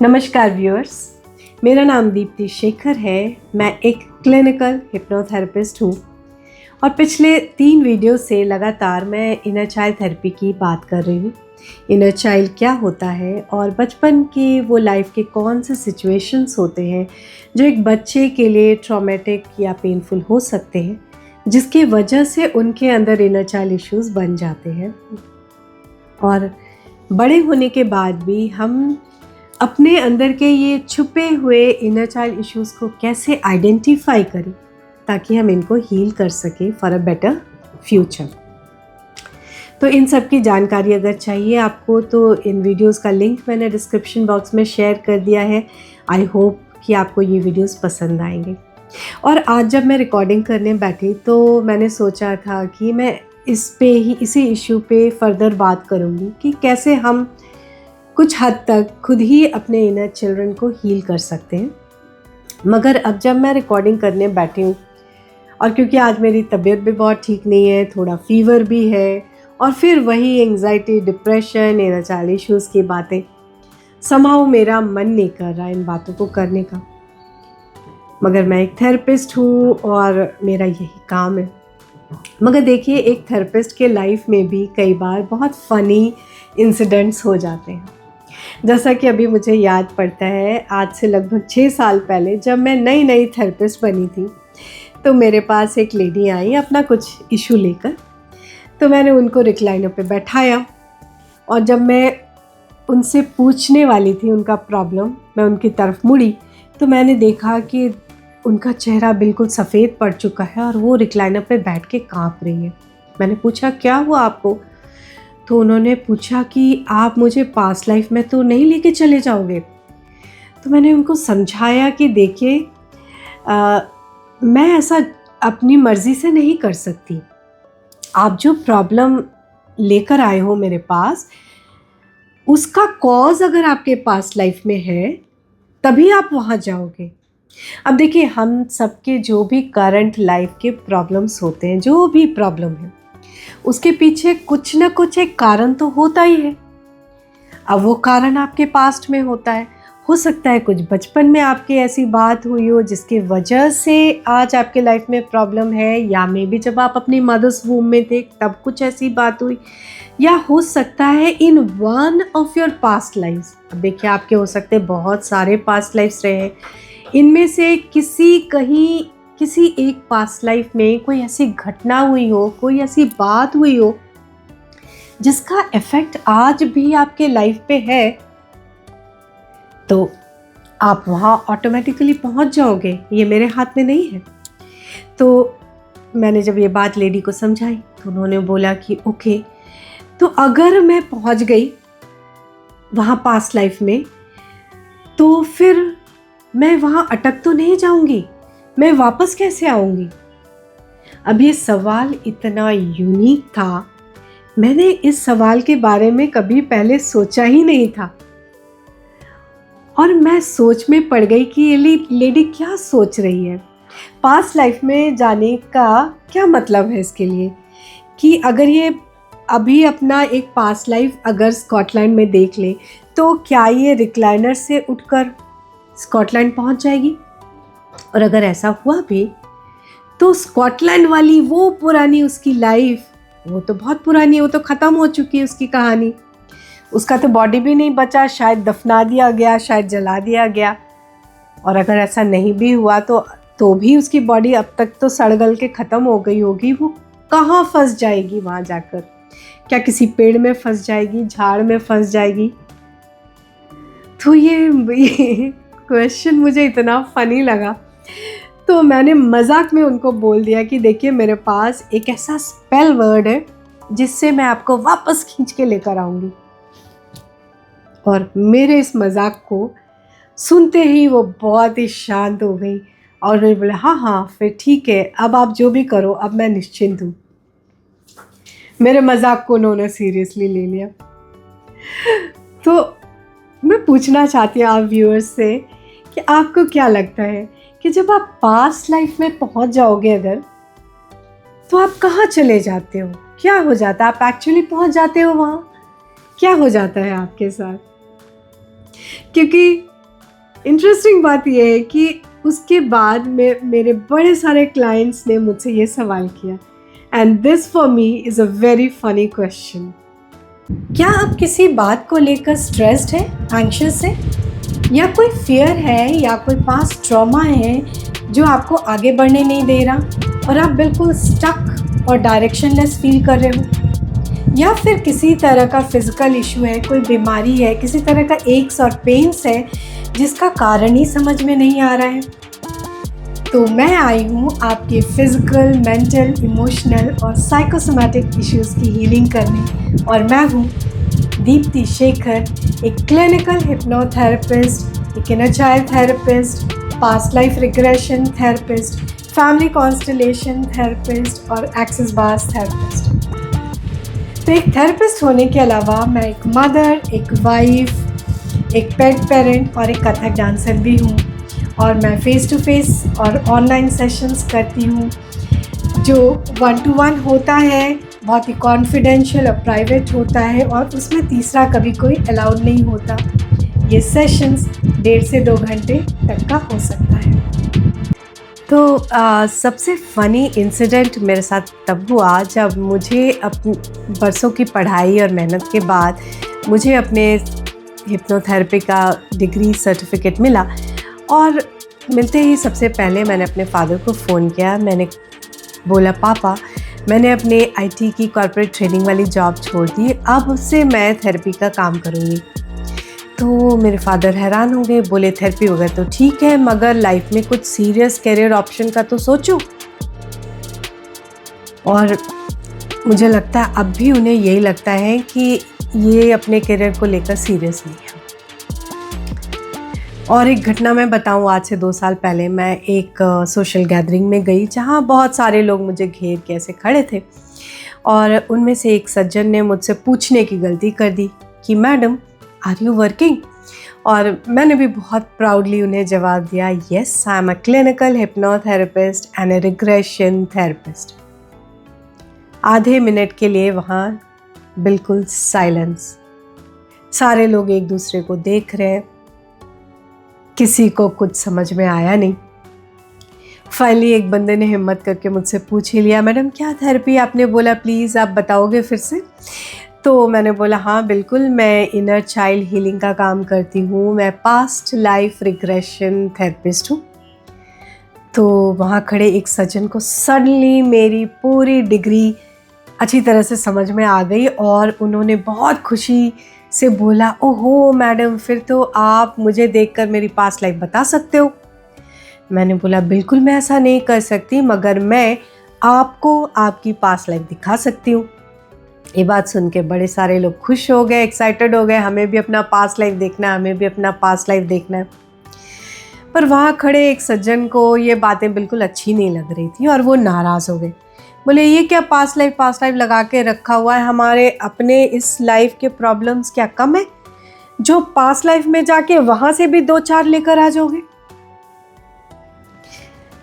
नमस्कार व्यूअर्स, मेरा नाम दीप्ति शेखर है। मैं एक क्लिनिकल हिप्नोथेरेपिस्ट हूँ और पिछले 3 वीडियो से लगातार मैं इनर चाइल्ड थेरेपी की बात कर रही हूँ। इनर चाइल्ड क्या होता है और बचपन के वो लाइफ के कौन से सिचुएशंस होते हैं जो एक बच्चे के लिए ट्रॉमेटिक या पेनफुल हो सकते हैं, जिसकी वजह से उनके अंदर इनर चाइल्ड इश्यूज़ बन जाते हैं। और बड़े होने के बाद भी हम अपने अंदर के ये छुपे हुए इनर चाइल्ड इश्यूज़ को कैसे आइडेंटिफाई करें ताकि हम इनको हील कर सकें फॉर अ बेटर फ्यूचर। तो इन सब की जानकारी अगर चाहिए आपको तो इन वीडियोस का लिंक मैंने डिस्क्रिप्शन बॉक्स में शेयर कर दिया है। आई होप कि आपको ये वीडियोस पसंद आएंगे। और आज जब मैं रिकॉर्डिंग करने बैठी तो मैंने सोचा था कि मैं इसी इशू पे फर्दर बात करूँगी कि कैसे हम कुछ हद तक खुद ही अपने इनर चिल्ड्रन को हील कर सकते हैं। मगर अब जब मैं रिकॉर्डिंग करने बैठी हूँ और क्योंकि आज मेरी तबीयत भी बहुत ठीक नहीं है, थोड़ा फीवर भी है और फिर वही anxiety, depression, inner child issues की बातें, समहाउ मेरा मन नहीं कर रहा इन बातों को करने का। मगर मैं एक थेरेपिस्ट हूँ और मेरा यही काम है। मगर देखिए, एक थेरेपिस्ट के लाइफ में भी कई बार बहुत फ़नी इंसिडेंट्स हो जाते हैं। जैसा कि अभी मुझे याद पड़ता है, आज से लगभग 6 साल पहले जब मैं नई थेरेपिस्ट बनी थी तो मेरे पास एक लेडी आई अपना कुछ इशू लेकर। तो मैंने उनको रिक्लाइनर पे बैठाया और जब मैं उनसे पूछने वाली थी उनका प्रॉब्लम, मैं उनकी तरफ मुड़ी तो मैंने देखा कि उनका चेहरा बिल्कुल सफ़ेद पड़ चुका है और वो रिक्लाइनर पे बैठ के काँप रही है। मैंने पूछा, क्या हुआ आपको? तो उन्होंने पूछा कि आप मुझे पास्ट लाइफ में तो नहीं लेके चले जाओगे? तो मैंने उनको समझाया कि देखिए, मैं ऐसा अपनी मर्ज़ी से नहीं कर सकती। आप जो प्रॉब्लम लेकर आए हो मेरे पास, उसका कॉज अगर आपके पास्ट लाइफ में है तभी आप वहाँ जाओगे। अब देखिए, हम सबके जो भी करंट लाइफ के प्रॉब्लम्स होते हैं, जो भी प्रॉब्लम है, उसके पीछे कुछ ना कुछ एक कारण तो होता ही है। अब वो कारण आपके पास्ट में होता है, हो सकता है कुछ बचपन में आपके ऐसी बात हुई हो जिसकी वजह से आज आपके लाइफ में प्रॉब्लम है, या मे बी जब आप अपनी मदर्स वूम में थे तब कुछ ऐसी बात हुई, या हो सकता है in one of your past lifes. अब देखिए, आपके हो सकते हैं बहुत सारे पास्ट लाइफ्स रहे हैं, इनमें से किसी एक पास्ट लाइफ में कोई ऐसी घटना हुई हो, कोई ऐसी बात हुई हो जिसका इफ़ेक्ट आज भी आपके लाइफ पे है, तो आप वहाँ ऑटोमेटिकली पहुँच जाओगे। ये मेरे हाथ में नहीं है। तो मैंने जब ये बात लेडी को समझाई तो उन्होंने बोला कि ओके, तो अगर मैं पहुँच गई वहाँ पास्ट लाइफ में तो फिर मैं वहाँ अटक तो नहीं जाऊँगी, मैं वापस कैसे आऊँगी? अब ये सवाल इतना यूनिक था, मैंने इस सवाल के बारे में कभी पहले सोचा ही नहीं था और मैं सोच में पड़ गई कि ये लेडी क्या सोच रही है। पास्ट लाइफ में जाने का क्या मतलब है इसके लिए, कि अगर ये अभी अपना एक पास्ट लाइफ अगर स्कॉटलैंड में देख ले तो क्या ये रिक्लाइनर से उठकर स्कॉटलैंड पहुंच जाएगी? और अगर ऐसा हुआ भी तो स्कॉटलैंड वाली वो पुरानी उसकी लाइफ, वो तो बहुत पुरानी है, वो तो ख़त्म हो चुकी है उसकी कहानी। उसका तो बॉडी भी नहीं बचा, शायद दफना दिया गया, शायद जला दिया गया। और अगर ऐसा नहीं भी हुआ तो भी उसकी बॉडी अब तक तो सड़ गल के ख़त्म हो गई होगी। वो कहाँ फंस जाएगी वहाँ जाकर? क्या किसी पेड़ में फंस जाएगी, झाड़ में फंस जाएगी? तो ये क्वेश्चन मुझे इतना फ़नी लगा, तो मैंने मजाक में उनको बोल दिया कि देखिए, मेरे पास एक ऐसा स्पेल वर्ड है जिससे मैं आपको वापस खींच के लेकर आऊँगी। और मेरे इस मजाक को सुनते ही वो बहुत ही शांत हो गई और उन्होंने बोला, हाँ फिर ठीक है, अब आप जो भी करो, अब मैं निश्चिंत हूँ। मेरे मजाक को उन्होंने सीरियसली ले लिया। तो मैं पूछना चाहती हूँ आप व्यूअर्स से कि आपको क्या लगता है कि जब आप पास्ट लाइफ में पहुंच जाओगे अगर, तो आप कहाँ चले जाते हो? क्या हो जाता है? आप एक्चुअली पहुंच जाते हो वहाँ? क्या हो जाता है आपके साथ? क्योंकि इंटरेस्टिंग बात यह है कि उसके बाद मेरे बड़े सारे क्लाइंट्स ने मुझसे ये सवाल किया, and this for me is a very funny question. क्या आप किसी बात को लेकर स्ट्रेस्ड है, एंग्शियस है, या कोई फियर है, या कोई पास्ट ट्रॉमा है जो आपको आगे बढ़ने नहीं दे रहा और आप बिल्कुल स्टक और डायरेक्शनलेस फील कर रहे हो, या फिर किसी तरह का फिजिकल इशू है, कोई बीमारी है, किसी तरह का एक्स और पेन्स है जिसका कारण ही समझ में नहीं आ रहा है? तो मैं आई हूँ आपके फिजिकल, मेंटल, इमोशनल और साइकोसोमैटिक इश्यूज की हीलिंग करने, और मैं हूँ दीप्ति शेखर, एक क्लिनिकल हिप्नोथेरेपिस्ट, एक inner child therapist, past life regression therapist, family constellation therapist और एक्सेस बार्स थेरेपिस्ट। तो एक थेरेपिस्ट होने के अलावा मैं एक मदर, एक वाइफ, एक पेट पेरेंट और एक कथक डांसर भी हूँ, और मैं फ़ेस टू फेस और ऑनलाइन सेशंस करती हूँ जो 1 to 1 होता है, बहुत ही कॉन्फिडेंशियल और प्राइवेट होता है, और उसमें तीसरा कभी कोई अलाउड नहीं होता। ये सेशंस 1.5 से 2 घंटे तक का हो सकता है। तो सबसे फ़नी इंसिडेंट मेरे साथ तब हुआ जब मुझे बरसों की पढ़ाई और मेहनत के बाद मुझे अपने हिप्नोथेरेपी का डिग्री सर्टिफिकेट मिला, और मिलते ही सबसे पहले मैंने अपने फादर को फ़ोन किया। मैंने बोला, पापा, मैंने अपने आईटी की कॉर्पोरेट ट्रेनिंग वाली जॉब छोड़ दी, अब से मैं थेरेपी का काम करूँगी। तो मेरे फादर हैरान हो गए, बोले थेरेपी वगैरह तो ठीक है, मगर लाइफ में कुछ सीरियस करियर ऑप्शन का तो सोचो। और मुझे लगता है अब भी उन्हें यही लगता है कि ये अपने करियर को लेकर सीरियस नहीं है। और एक घटना मैं बताऊं, आज से 2 साल पहले मैं एक सोशल गैदरिंग में गई जहां बहुत सारे लोग मुझे घेर के ऐसे खड़े थे, और उनमें से एक सज्जन ने मुझसे पूछने की गलती कर दी कि मैडम, आर यू वर्किंग? और मैंने भी बहुत प्राउडली उन्हें जवाब दिया, yes, I am a clinical hypnotherapist and A regression therapist. आधे मिनट के लिए वहाँ बिल्कुल साइलेंस, सारे लोग एक दूसरे को देख रहे हैं, किसी को कुछ समझ में आया नहीं। फाइनली एक बंदे ने हिम्मत करके मुझसे पूछ ही लिया, मैडम क्या थेरेपी आपने बोला, प्लीज़ आप बताओगे फिर से? तो मैंने बोला, हाँ बिल्कुल, मैं इनर चाइल्ड हीलिंग का काम करती हूँ, मैं पास्ट लाइफ रिग्रेशन थेरेपिस्ट हूँ। तो वहाँ खड़े एक सज्जन को सडनली मेरी पूरी डिग्री अच्छी तरह से समझ में आ गई, और उन्होंने बहुत खुशी से बोला, ओहो मैडम, फिर तो आप मुझे देखकर मेरी पास्ट लाइफ बता सकते हो। मैंने बोला, बिल्कुल मैं ऐसा नहीं कर सकती, मगर मैं आपको आपकी पास्ट लाइफ दिखा सकती हूँ। ये बात सुन के बड़े सारे लोग खुश हो गए, एक्साइटेड हो गए, हमें भी अपना पास्ट लाइफ देखना है, हमें भी अपना पास्ट लाइफ देखना है। पर वहाँ खड़े एक सज्जन को ये बातें बिल्कुल अच्छी नहीं लग रही थी, और वो नाराज़ हो गए। बोले, ये क्या पास्ट लाइफ लगा के रखा हुआ है, हमारे अपने इस लाइफ के प्रॉब्लम्स क्या कम है जो पास्ट लाइफ में जाके वहाँ से भी 2-4 लेकर आ जाओगे?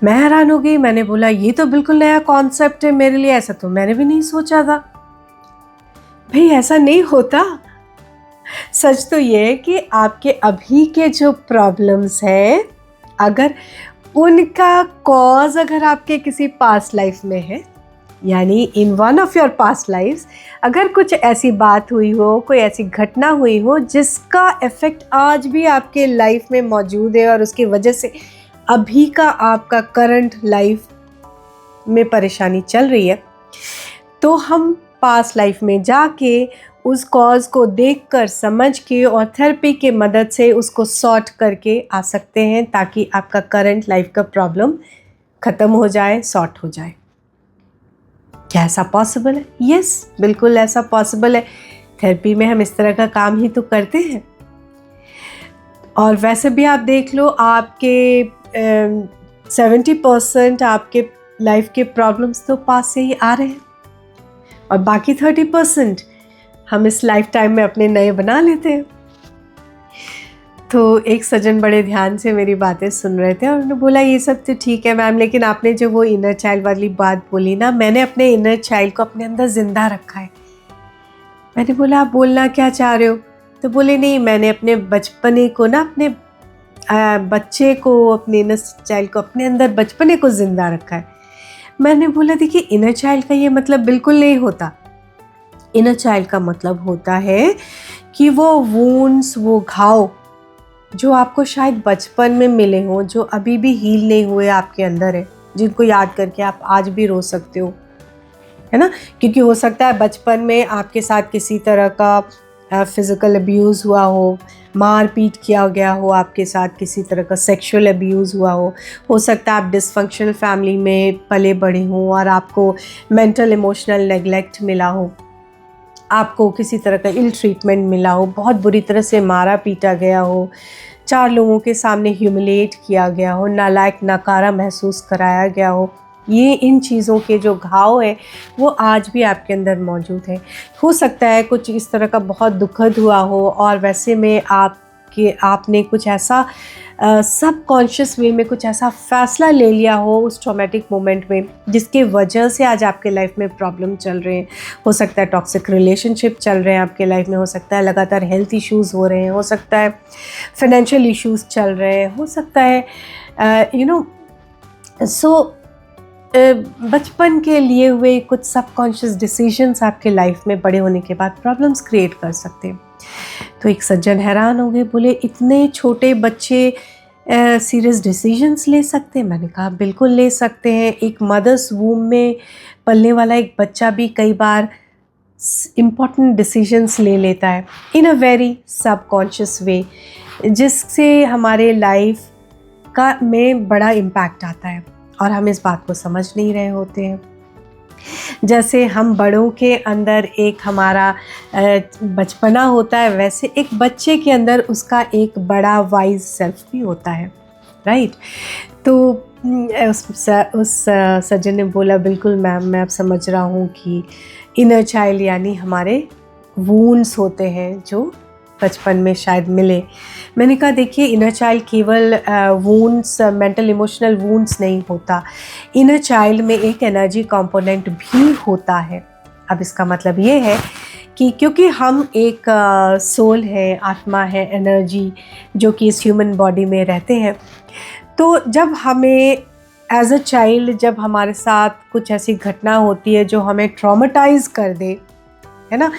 मैं हैरान हो गई। मैंने बोला, ये तो बिल्कुल नया कॉन्सेप्ट है मेरे लिए, ऐसा तो मैंने भी नहीं सोचा था। भाई ऐसा नहीं होता। सच तो ये है कि आपके अभी के जो प्रॉब्लम्स हैं, अगर उनका कॉज अगर आपके किसी पास्ट लाइफ में है, यानी in one of your past lifes, अगर कुछ ऐसी बात हुई हो, कोई ऐसी घटना हुई हो जिसका इफ़ेक्ट आज भी आपके लाइफ में मौजूद है, और उसकी वजह से अभी का आपका करंट लाइफ में परेशानी चल रही है, तो हम पास्ट लाइफ में जाके उस कॉज को देखकर, समझ के और थेरेपी के मदद से उसको सॉर्ट करके आ सकते हैं, ताकि आपका करंट लाइफ का प्रॉब्लम ख़त्म हो जाए, सॉर्ट हो जाए। क्या ऐसा पॉसिबल है? यस, बिल्कुल ऐसा पॉसिबल है। थेरेपी में हम इस तरह का काम ही तो करते हैं। और वैसे भी आप देख लो, आपके 70% आपके लाइफ के प्रॉब्लम्स तो पास से ही आ रहे हैं, और बाकी 30% हम इस लाइफ टाइम में अपने नए बना लेते हैं। तो एक सज्जन बड़े ध्यान से मेरी बातें सुन रहे थे, और उन्होंने बोला, ये सब तो ठीक है मैम, लेकिन आपने जो वो इनर चाइल्ड वाली बात बोली ना, मैंने अपने इनर चाइल्ड को अपने अंदर ज़िंदा रखा है। मैंने बोला, आप बोलना क्या चाह रहे हो? तो बोले नहीं, मैंने अपने बचपने को ना, अपने बच्चे को, अपने इनर चाइल्ड को, अपने अंदर बचपने को ज़िंदा रखा है। मैंने बोला देखिए, इनर चाइल्ड का ये मतलब बिल्कुल नहीं होता। इनर चाइल्ड का मतलब होता है कि वो वुंड्स, वो घाव जो आपको शायद बचपन में मिले हों, जो अभी भी हील नहीं हुए आपके अंदर है, जिनको याद करके आप आज भी रो सकते हो, है ना। क्योंकि हो सकता है बचपन में आपके साथ किसी तरह का फिज़िकल अब्यूज़ हुआ हो, मार पीट किया गया हो, आपके साथ किसी तरह का सेक्सुअल अब्यूज़ हुआ हो सकता है आप डिसफंक्शनल फैमिली में पले बड़े हों और आपको मेंटल इमोशनल नेगलेक्ट मिला हो, आपको किसी तरह का इल ट्रीटमेंट मिला हो, बहुत बुरी तरह से मारा पीटा गया हो, 4 लोगों के सामने ह्यूमिलेट किया गया हो, नालायक नकारा महसूस कराया गया हो। ये इन चीज़ों के जो घाव है वो आज भी आपके अंदर मौजूद है। हो सकता है कुछ इस तरह का बहुत दुखद हुआ हो और वैसे में आपने कुछ ऐसा सबकॉन्शियस वे में कुछ ऐसा फ़ैसला ले लिया हो उस ट्रॉमेटिक मोमेंट में, जिसके वजह से आज आपके लाइफ में प्रॉब्लम चल रहे हैं। हो सकता है टॉक्सिक रिलेशनशिप चल रहे हैं आपके लाइफ में, हो सकता है लगातार हेल्थ इश्यूज़ हो रहे हैं, हो सकता है फाइनेंशियल इश्यूज़ चल रहे हैं, हो सकता है बचपन के लिए हुए कुछ सबकॉन्शियस डिसीजंस आपके लाइफ में बड़े होने के बाद प्रॉब्लम्स क्रिएट कर सकते हैं। तो एक सज्जन हैरान हो गए, बोले इतने छोटे बच्चे सीरियस डिसीजंस ले सकते हैं? मैंने कहा बिल्कुल ले सकते हैं। एक मदर्स वूम में पलने वाला एक बच्चा भी कई बार इम्पॉर्टेंट डिसीजंस ले लेता है इन अ वेरी सबकॉन्शियस वे, जिससे हमारे लाइफ का में बड़ा इम्पैक्ट आता है और हम इस बात को समझ नहीं रहे होते हैं। जैसे हम बड़ों के अंदर एक हमारा बचपना होता है, वैसे एक बच्चे के अंदर उसका एक बड़ा वाइज सेल्फ भी होता है, राइट। तो उस सज्जन ने बोला बिल्कुल मैम, मैं अब समझ रहा हूँ कि इनर चाइल्ड यानी हमारे वूंड्स होते हैं जो बचपन में शायद मिले। मैंने कहा देखिए, इनर चाइल्ड केवल वूंड्स, मेंटल इमोशनल वूंड्स नहीं होता, इनर चाइल्ड में एक एनर्जी कंपोनेंट भी होता है। अब इसका मतलब ये है कि क्योंकि हम एक सोल है, आत्मा है, एनर्जी जो कि इस ह्यूमन बॉडी में रहते हैं, तो जब हमें एज अ चाइल्ड, जब हमारे साथ कुछ ऐसी घटना होती है जो हमें ट्रॉमेटाइज कर दे, है ना,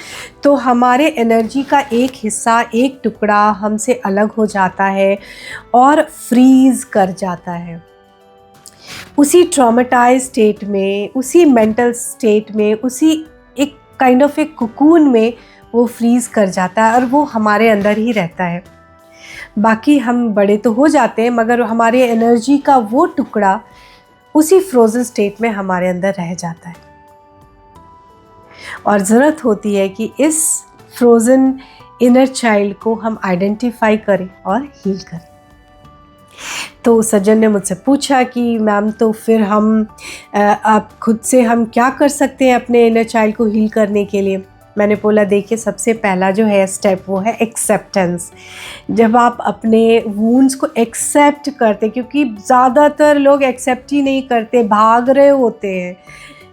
तो हमारे एनर्जी का एक हिस्सा, एक टुकड़ा हमसे अलग हो जाता है और फ्रीज कर जाता है। उसी ट्रॉमेटाइज स्टेट में, उसी मेंटल स्टेट में, उसी एक काइंड ऑफ एक कुकून में वो फ्रीज कर जाता है और वो हमारे अंदर ही रहता है। बाकी हम बड़े तो हो जाते हैं, मगर हमारे एनर्जी का वो टुकड़ा उसी फ्रोजन स्टेट में हमारे अंदर रह जाता है और ज़रूरत होती है कि इस फ्रोज़न इनर चाइल्ड को हम आइडेंटिफाई करें और हील करें। तो सज्जन ने मुझसे पूछा कि मैम, तो फिर हम आप खुद से हम क्या कर सकते हैं अपने इनर चाइल्ड को हील करने के लिए? मैंने बोला देखिए, सबसे पहला जो है स्टेप वो है एक्सेप्टेंस। जब आप अपने वूंड्स को एक्सेप्ट करते, क्योंकि ज़्यादातर लोग एक्सेप्ट ही नहीं करते, भाग रहे होते हैं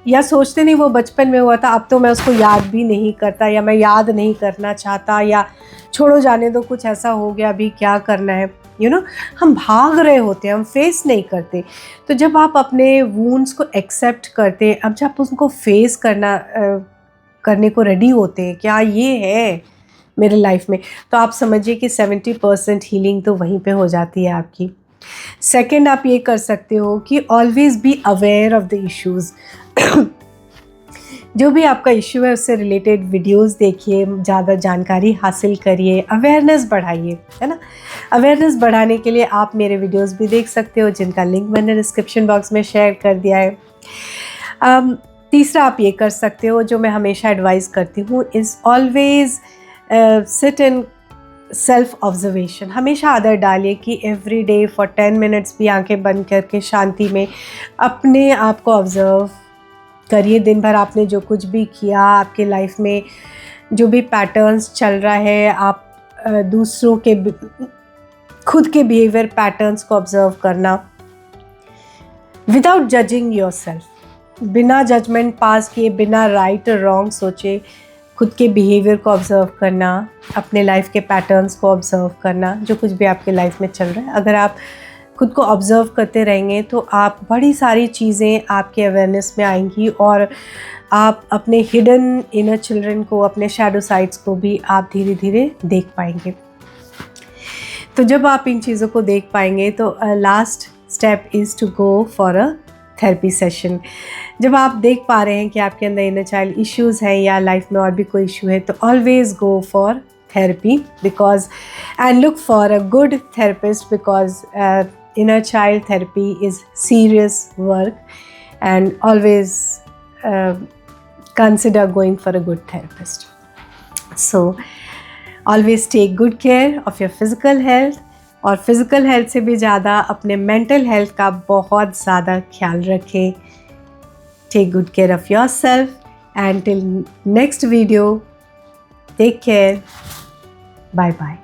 या सोचते नहीं वो बचपन में हुआ था, अब तो मैं उसको याद भी नहीं करता, या मैं याद नहीं करना चाहता, या छोड़ो जाने दो, कुछ ऐसा हो गया, अभी क्या करना है, हम भाग रहे होते हैं, हम फेस नहीं करते। तो जब आप अपने वूंड्स को एक्सेप्ट करते, अब जब आप उनको फेस करने को रेडी होते हैं, क्या ये है मेरे लाइफ में, तो आप समझिए कि 70% हीलिंग तो वहीं पे हो जाती है आपकी। सेकंड, आप ये कर सकते हो कि always be aware of the issues. जो भी आपका इश्यू है उससे रिलेटेड वीडियोस देखिए, ज़्यादा जानकारी हासिल करिए, अवेयरनेस बढ़ाइए, है ना। अवेयरनेस बढ़ाने के लिए आप मेरे वीडियोस भी देख सकते हो, जिनका लिंक मैंने डिस्क्रिप्शन बॉक्स में शेयर कर दिया है। तीसरा आप ये कर सकते हो, जो मैं हमेशा एडवाइस करती हूँ, is always sit in self observation. हमेशा आदत डालिए कि एवरी डे फॉर 10 मिनट्स भी आंखें बंद करके शांति में अपने आप को ऑब्ज़र्व करिए। दिन भर आपने जो कुछ भी किया, आपके लाइफ में जो भी पैटर्न्स चल रहा है, आप दूसरों के, खुद के बिहेवियर पैटर्न्स को ऑब्ज़र्व करना विदाउट जजिंग योरसेल्फ, बिना जजमेंट पास किए, बिना राइट और रॉन्ग सोचे, खुद के बिहेवियर को ऑब्ज़र्व करना, अपने लाइफ के पैटर्न्स को ऑब्ज़र्व करना, जो कुछ भी आपके लाइफ में चल रहा है। अगर आप खुद को ऑब्ज़र्व करते रहेंगे तो आप बड़ी सारी चीज़ें आपके अवेयरनेस में आएंगी और आप अपने हिडन इनर चिल्ड्रन को, अपने शैडो साइड्स को भी आप धीरे धीरे देख पाएंगे। तो जब आप इन चीज़ों को देख पाएंगे तो last step is to go for a therapy session. जब आप देख पा रहे हैं कि आपके अंदर इनर चाइल्ड इश्यूज़ हैं या लाइफ में और भी कोई इशू है, तो always go for therapy because and look for a good therapist because inner child therapy is serious work, and always consider going for a good therapist. So always take good care of your physical health, और physical health से भी ज़्यादा अपने mental health का बहुत ज़्यादा ख्याल रखें। Take good care of your self and till next video, take care, bye bye.